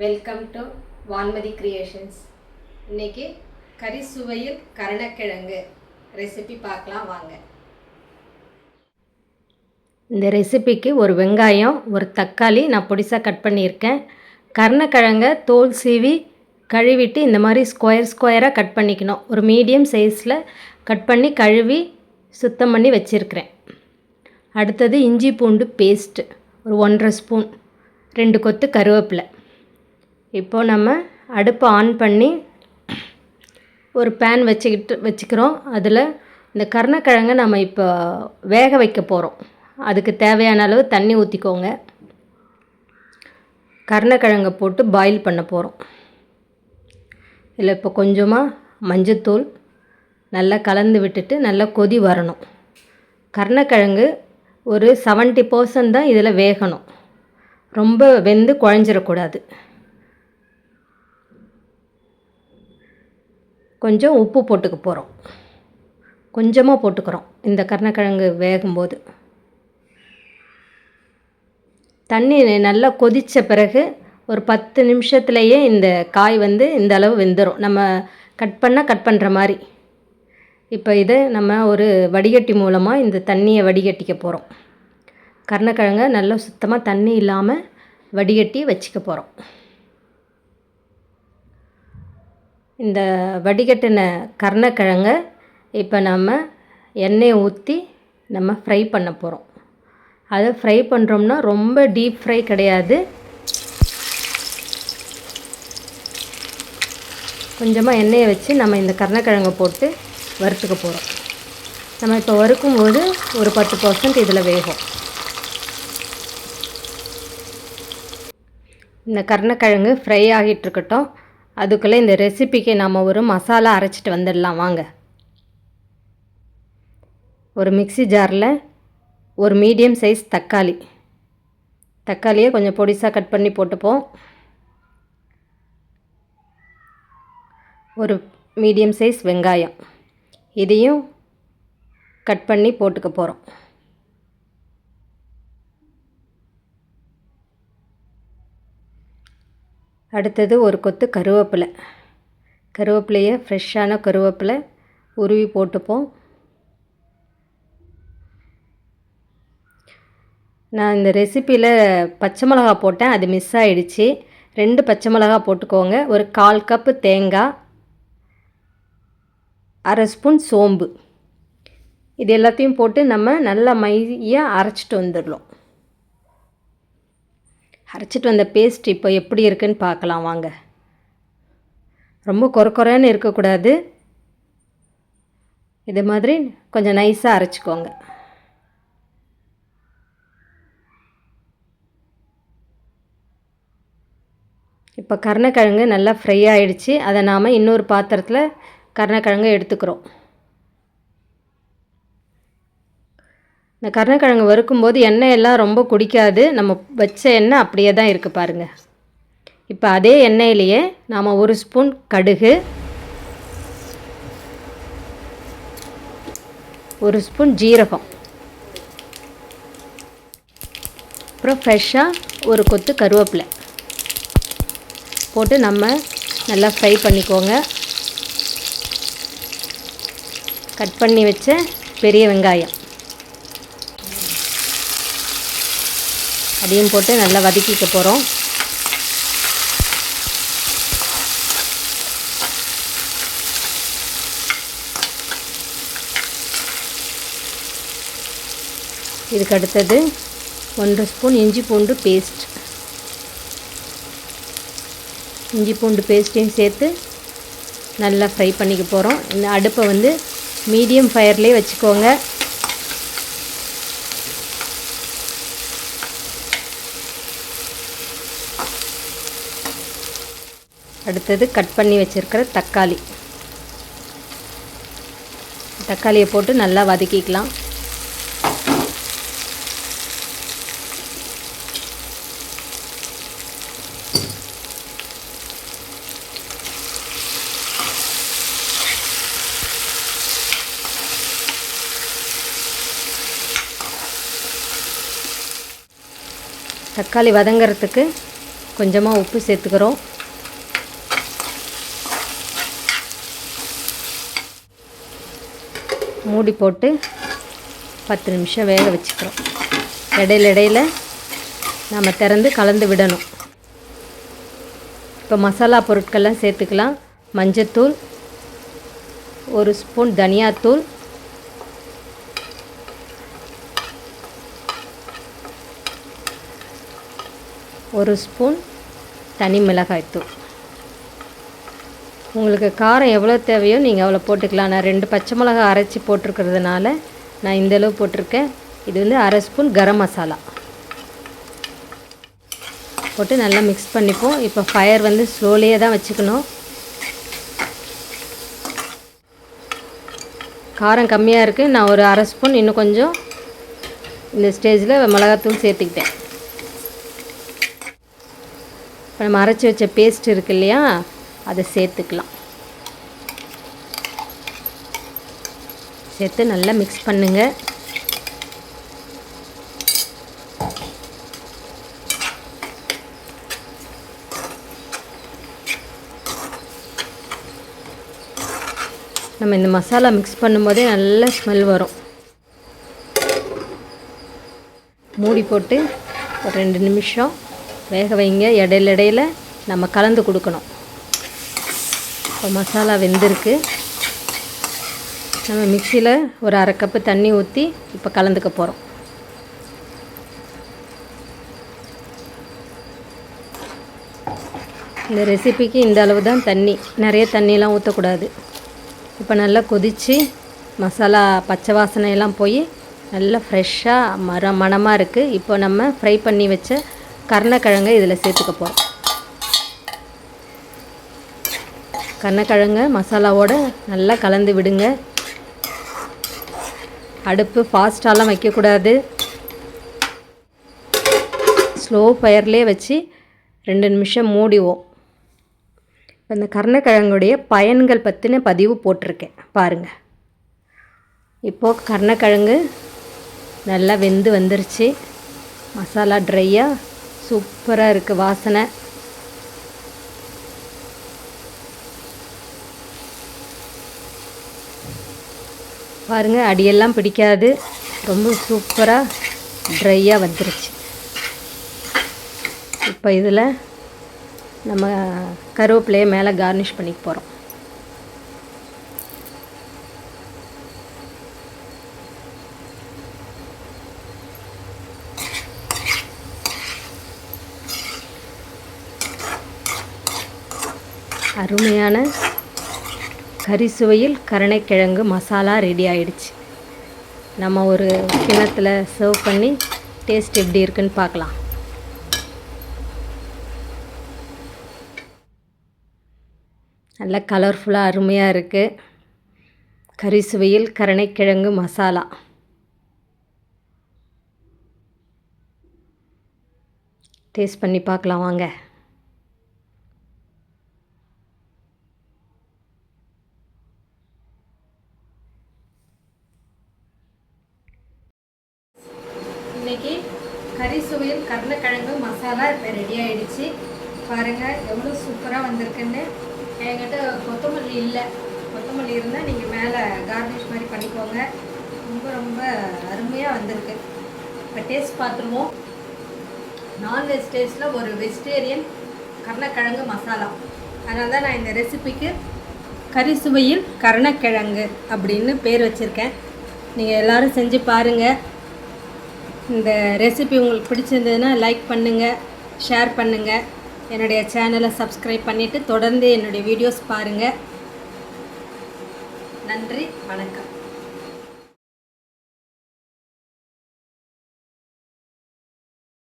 Welcome to Vanmathi creations. இன்றைக்கி கறி சுவையில் கருணக்கிழங்கு ரெசிபி பார்க்கலாம் வாங்க. இந்த ரெசிபிக்கு ஒரு வெங்காயம், ஒரு தக்காளி நான் பொடிசாக கட் பண்ணியிருக்கேன். கருணக்கிழங்கை தோல் சீவி கழுவிட்டு இந்த மாதிரி ஸ்கொயராக கட் பண்ணிக்கணும். ஒரு மீடியம் சைஸில் கட் பண்ணி கழுவி சுத்தம் பண்ணி வச்சுருக்கிறேன். அடுத்தது இஞ்சி பூண்டு பேஸ்ட்டு ஒரு 1.5 ஸ்பூன், 2 கொத்து கருவேப்பிலை. இப்போது நம்ம அடுப்பை ஆன் பண்ணி ஒரு பேன் வச்சுக்கிறோம். அதில் இந்த கருணக்கிழங்கை நம்ம இப்போ வேக வைக்க போகிறோம். அதுக்கு தேவையான அளவு தண்ணி ஊற்றிக்கோங்க. கருணக்கிழங்கை போட்டு பாயில் பண்ண போகிறோம். இதில் இப்போ கொஞ்சமாக மஞ்சத்தூள் நல்லா கலந்து விட்டுட்டு நல்லா கொதி வரணும். கருணக்கிழங்கு ஒரு 70% தான் இதில் வேகணும். ரொம்ப வெந்து குழஞ்சிடக்கூடாது. கொஞ்சம் உப்பு போட்டுக்க போகிறோம். கொஞ்சமாக போட்டுக்கிறோம் இந்த கருணக்கிழங்கு வேகும்போது. தண்ணி நல்லா கொதித்த பிறகு ஒரு 10 நிமிஷத்துலேயே இந்த காய் இந்த அளவு வெந்துடும். நம்ம கட் பண்ணுற மாதிரி. இப்போ இதை நம்ம ஒரு வடிகட்டி மூலமாக இந்த தண்ணியை வடிகட்டிக்க போகிறோம். கருணக்கிழங்கை நல்லா சுத்தமாக தண்ணி இல்லாமல் வடிகட்டி வச்சுக்க போகிறோம். இந்த வடிகட்டின கருணக்கிழங்கை இப்போ நம்ம எண்ணெயை ஊற்றி நம்ம ஃப்ரை பண்ண போகிறோம். அதை ஃப்ரை பண்ணுறோம்னா ரொம்ப டீப் ஃப்ரை கிடையாது. கொஞ்சமாக எண்ணெயை வச்சு நம்ம இந்த கருணக்கிழங்கை போட்டு வறுத்துக்க போகிறோம். நம்ம இப்போ வறுக்கும்போது ஒரு 10% இதில் வேகும். இந்த கருணக்கிழங்கு ஃப்ரை ஆகிட்டுருக்கட்டும். அதுக்குள்ளே இந்த ரெசிபிக்கு நம்ம ஒரு மசாலா அரைச்சிட்டு வந்துடலாம் வாங்க. ஒரு மிக்ஸி ஜாரில் ஒரு மீடியம் சைஸ் தக்காளியை கொஞ்சம் பொடிசாக கட் பண்ணி போட்டுப்போம். ஒரு மீடியம் சைஸ் வெங்காயம், இதையும் கட் பண்ணி போட்டுக்க போகிறோம். அடுத்தது ஒரு கொத்து கருவேப்பிலையை ஃப்ரெஷ்ஷான கருவேப்பிலை உருவி போட்டுப்போம். நான் இந்த ரெசிப்பியில் பச்சை மிளகா போட்டேன், அது மிஸ் ஆகிடுச்சு. 2 பச்சை மிளகா போட்டுக்கோங்க. ஒரு 1/4 கப்பு தேங்காய், 1/2 ஸ்பூன் சோம்பு, இது எல்லாத்தையும் போட்டு நம்ம நல்லா மையாக அரைச்சிட்டு வந்துடலாம். அரைச்சிட்டு வந்த பேஸ்ட் இப்போ எப்படி இருக்குன்னு பார்க்கலாம் வாங்க. ரொம்ப கொரன்னு இருக்கக்கூடாது. இது மாதிரி கொஞ்சம் நைஸாக அரைச்சிக்கோங்க. இப்போ கருணக்கிழங்கு நல்லா ஃப்ரை ஆகிடுச்சு. அதை நாம் இன்னொரு பாத்திரத்தில் கருணக்கிழங்கு எடுத்துக்கிறோம். இந்த கருணக்கிழங்கு வறுக்கும்போது எண்ணெய் எல்லாம் ரொம்ப குடிக்காது. நம்ம வச்ச எண்ணெய் அப்படியே தான் இருக்குது பாருங்கள். இப்போ அதே எண்ணெயிலேயே நாம் 1 ஸ்பூன் கடுகு, 1 ஸ்பூன் ஜீரகம், அப்புறம் ஃப்ரெஷ்ஷாக ஒரு கொத்து கருவேப்பிலை போட்டு நம்ம நல்லா ஃப்ரை பண்ணிக்கோங்க. கட் பண்ணி வச்ச பெரிய வெங்காயம் அதையும் போட்டு நல்லா வதக்கிக்க போகிறோம். இதுக்கு அடுத்தது 1 ஸ்பூன் இஞ்சி பூண்டு பேஸ்ட்டையும் சேர்த்து நல்லா ஃப்ரை பண்ணிக்க போகிறோம். இந்த அடுப்பை மீடியம் ஃபயர்லேயே வச்சுக்கோங்க. அடுத்தது கட் பண்ணி வச்சுருக்கிற தக்காளியை போட்டு நல்லா வதக்கிக்கலாம். தக்காளி வதங்கிறதுக்கு கொஞ்சமாக உப்பு சேர்த்துக்கிறோம். மூடி போட்டு 10 நிமிஷம் வேக வச்சுக்கிறோம். இடையில நம்ம திறந்து கலந்து விடணும். இப்போ மசாலா பொருட்கள்லாம் சேர்த்துக்கலாம். மஞ்சத்தூள், 1 ஸ்பூன் தனியாத்தூள், 1 ஸ்பூன் தனி மிளகாய்த்தூள். உங்களுக்கு காரம் எவ்வளோ தேவையோ நீங்கள் அவ்வளோ போட்டுக்கலாம். நான் 2 பச்சை மிளகாய் அரைச்சி போட்டிருக்கிறதுனால நான் இந்தளவு போட்டிருக்கேன். இது வந்து 1/2 ஸ்பூன் கரம் மசாலா போட்டு நல்லா மிக்ஸ் பண்ணிப்போம். இப்போ ஃபயர் வந்து ஸ்லோலியே தான் வச்சுக்கணும். காரம் கம்மியாக இருக்குது. நான் ஒரு 1/2 ஸ்பூன் இன்னும் கொஞ்சம் இந்த ஸ்டேஜில் மிளகாத்தூள் சேர்த்துக்கிட்டேன். இப்போ நம்ம அரைச்சி வச்ச பேஸ்ட் இருக்குது இல்லையா, அதை சேர்த்துக்கலாம். சேர்த்து நல்லா மிக்ஸ் பண்ணுங்கள். நம்ம இந்த மசாலா மிக்ஸ் பண்ணும்போதே நல்ல ஸ்மெல் வரும். மூடி போட்டு ஒரு 2 நிமிஷம் வேக வைங்க. இடையில நம்ம கலந்து கொடுக்கணும். இப்போ மசாலா வெந்திருக்கு. நம்ம மிக்சியில் ஒரு 1/2 கப்பு தண்ணி ஊற்றி இப்போ கலந்துக்க போகிறோம். இந்த ரெசிபிக்கு இந்த அளவு தான் தண்ணி, நிறைய தண்ணியெலாம் ஊற்றக்கூடாது. இப்போ நல்லா கொதித்து மசாலா பச்சை வாசனையெல்லாம் போய் நல்லா ஃப்ரெஷ்ஷாக மணமாக இருக்குது. இப்போ நம்ம ஃப்ரை பண்ணி வச்ச கருணக்கிழங்கை இதில் சேர்த்துக்க போகிறோம். கருணக்கிழங்கு மசாலாவோடு நல்லா கலந்து விடுங்க. அடுப்பு ஃபாஸ்ட்டாலாம் வைக்கக்கூடாது. ஸ்லோ ஃபயர்லேயே வச்சு 2 நிமிஷம் மூடிவோம். இப்போ இந்த கருணக்கிழங்குடைய பயன்கள் பற்றின பதிவு போட்டிருக்கேன் பாருங்கள். இப்போது கருணக்கிழங்கு நல்லா வெந்து வந்துருச்சு. மசாலா ட்ரையாக சூப்பராக இருக்குது வாசனை. பாருங்கள், அடியெல்லாம் பிடிக்காது. ரொம்ப சூப்பராக ட்ரையாக வந்துருச்சு. இப்போ இதில் நம்ம கருவேப்பிலையை மேலே கார்னிஷ் பண்ணிக்க போகிறோம். அருமையான கறி சுவையில் கருணைக்கிழங்கு மசாலா ரெடி ஆயிடுச்சு. நம்ம ஒரு கிணத்துல சர்வ் பண்ணி டேஸ்ட் எப்படி இருக்குன்னு பார்க்கலாம். நல்லா கலர்ஃபுல்லாக அருமையாக இருக்குது. கறி சுவையில் கருணைக்கிழங்கு மசாலா. டேஸ்ட் பண்ணி பார்க்கலாம் வாங்க. இன்றைக்கி கறி சுவையில் கருணக்கிழங்கு மசாலா இப்போ ரெடி ஆகிடுச்சு. பாருங்கள் எவ்வளோ சூப்பராக வந்திருக்குன்னு. என்கிட்ட கொத்தமல்லி இல்லை, கொத்தமல்லி இருந்தால் நீங்கள் மேலே கார்னிஷ் மாதிரி பண்ணிக்கோங்க. ரொம்ப ரொம்ப அருமையாக வந்திருக்கு. இப்போ டேஸ்ட் பார்த்துருவோம். நான்வெஜ் டேஸ்ட்டில் ஒரு வெஜிடேரியன் கருணக்கிழங்கு மசாலா. அதனால தான் நான் இந்த ரெசிபிக்கு கறி சுவையில் கருணக்கிழங்கு அப்படின்னு பேர் வச்சுருக்கேன். நீங்கள் எல்லோரும் செஞ்சு பாருங்கள். இந்த ரெசிபி உங்களுக்கு பிடிச்சிருந்ததுன்னா லைக் பண்ணுங்கள், ஷேர் பண்ணுங்கள். என்னுடைய சேனலை சப்ஸ்கிரைப் பண்ணிவிட்டு தொடர்ந்து என்னுடைய வீடியோஸ் பாருங்கள். நன்றி, வணக்கம்.